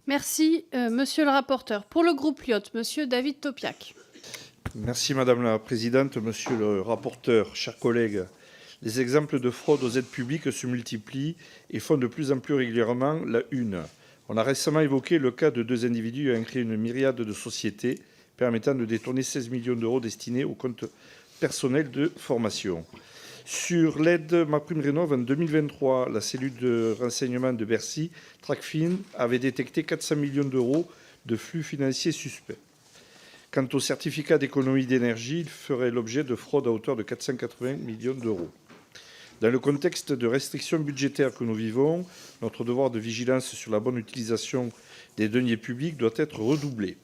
Merci, monsieur le rapporteur. Pour le groupe Lyot, monsieur David Topiac. Merci Madame la Présidente, Monsieur le rapporteur, chers collègues. Les exemples de fraude aux aides publiques se multiplient et font de plus en plus régulièrement la une. On a récemment évoqué le cas de 2 individus ayant créé une myriade de sociétés permettant de détourner 16 millions d'euros destinés au compte personnel de formation. Sur l'aide MaPrimeRénov' en 2023, la cellule de renseignement de Bercy, Tracfin, avait détecté 400 millions d'euros de flux financiers suspects. Quant au certificat d'économie d'énergie, il ferait l'objet de fraude à hauteur de 480 millions d'euros. Dans le contexte de restrictions budgétaires que nous vivons, notre devoir de vigilance sur la bonne utilisation des deniers publics doit être redoublé.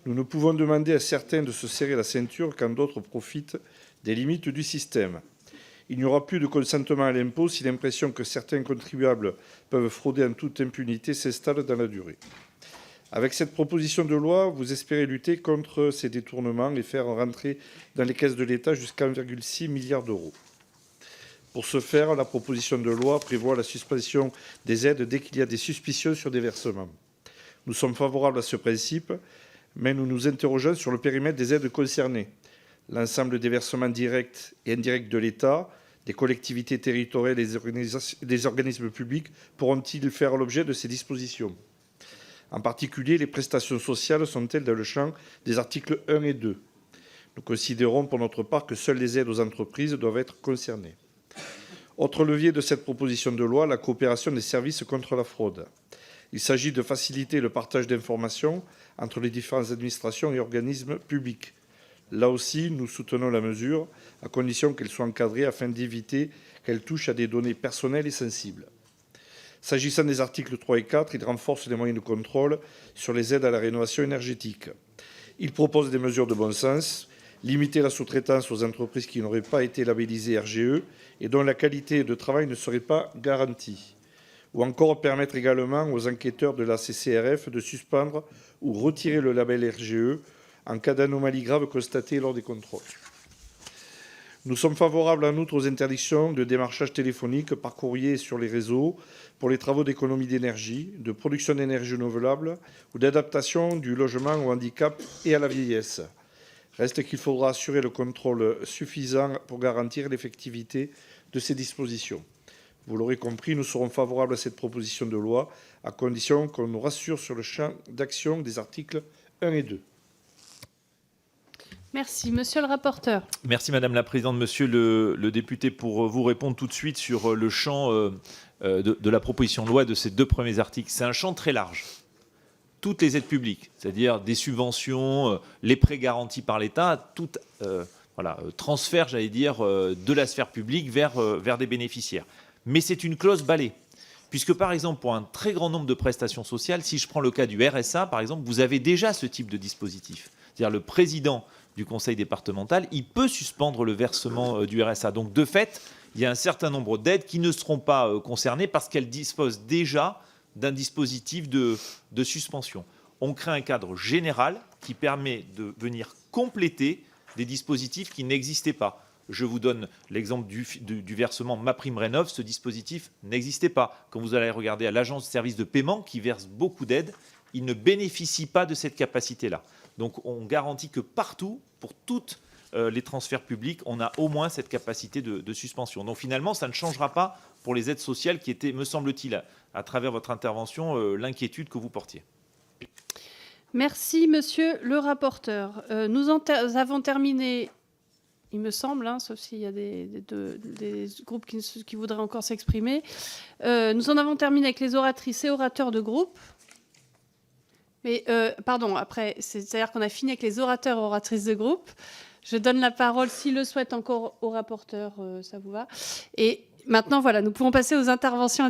Nous ne pouvons demander à certains de se serrer la ceinture quand d'autres profitent des limites du système. Il n'y aura plus de consentement à l'impôt si l'impression que certains contribuables peuvent frauder en toute impunité s'installe dans la durée. Avec cette proposition de loi, vous espérez lutter contre ces détournements et faire rentrer dans les caisses de l'État jusqu'à 1,6 milliard d'euros. Pour ce faire, la proposition de loi prévoit la suspension des aides dès qu'il y a des suspicions sur des versements. Nous sommes favorables à ce principe, mais nous nous interrogeons sur le périmètre des aides concernées. L'ensemble des versements directs et indirects de l'État, des collectivités territoriales et des organismes publics pourront-ils faire l'objet de ces dispositions ? En particulier, les prestations sociales sont-elles dans le champ des articles 1 et 2 ? Nous considérons pour notre part que seules les aides aux entreprises doivent être concernées. Autre levier de cette proposition de loi, la coopération des services contre la fraude. Il s'agit de faciliter le partage d'informations entre les différentes administrations et organismes publics. Là aussi, nous soutenons la mesure, à condition qu'elle soit encadrée afin d'éviter qu'elle touche à des données personnelles et sensibles. S'agissant des articles 3 et 4, il renforce les moyens de contrôle sur les aides à la rénovation énergétique. Il propose des mesures de bon sens, limiter la sous-traitance aux entreprises qui n'auraient pas été labellisées RGE et dont la qualité de travail ne serait pas garantie. Ou encore permettre également aux enquêteurs de la CCRF de suspendre ou retirer le label RGE en cas d'anomalie grave constatée lors des contrôles. Nous sommes favorables en outre aux interdictions de démarchage téléphonique par courrier et sur les réseaux pour les travaux d'économie d'énergie, de production d'énergie renouvelable ou d'adaptation du logement au handicap et à la vieillesse. Reste qu'il faudra assurer le contrôle suffisant pour garantir l'effectivité de ces dispositions. Vous l'aurez compris, nous serons favorables à cette proposition de loi, à condition qu'on nous rassure sur le champ d'action des articles 1 et 2. Merci. Monsieur le rapporteur. Merci Madame la Présidente. Monsieur le député, pour vous répondre tout de suite sur le champ de la proposition de loi de ces 2 premiers articles. C'est un champ très large. Toutes les aides publiques, c'est-à-dire des subventions, les prêts garantis par l'État, tout transfert, j'allais dire, de la sphère publique vers des bénéficiaires. Mais c'est une clause balai. Puisque, par exemple, pour un très grand nombre de prestations sociales, si je prends le cas du RSA, par exemple, vous avez déjà ce type de dispositif. C'est-à-dire le président du conseil départemental, il peut suspendre le versement du RSA. Donc, de fait, il y a un certain nombre d'aides qui ne seront pas concernées parce qu'elles disposent déjà d'un dispositif de suspension. On crée un cadre général qui permet de venir compléter des dispositifs qui n'existaient pas. Je vous donne l'exemple du versement MaPrimeRénov'. Ce dispositif n'existait pas. Quand vous allez regarder à l'agence de services de paiement qui verse beaucoup d'aides, il ne bénéficie pas de cette capacité-là. Donc on garantit que partout, pour tous les transferts publics, on a au moins cette capacité de suspension. Donc finalement, ça ne changera pas pour les aides sociales qui étaient, me semble-t-il, à travers votre intervention, l'inquiétude que vous portiez. Merci, monsieur le rapporteur. Nous avons terminé, il me semble, sauf s'il y a des groupes qui voudraient encore s'exprimer. Nous en avons terminé avec les oratrices et orateurs de groupe. Mais, pardon, après, c'est-à-dire qu'on a fini avec les orateurs et oratrices de groupe. Je donne la parole, s'il le souhaite, encore au rapporteur, ça vous va. Et maintenant, voilà, nous pouvons passer aux interventions individuelles.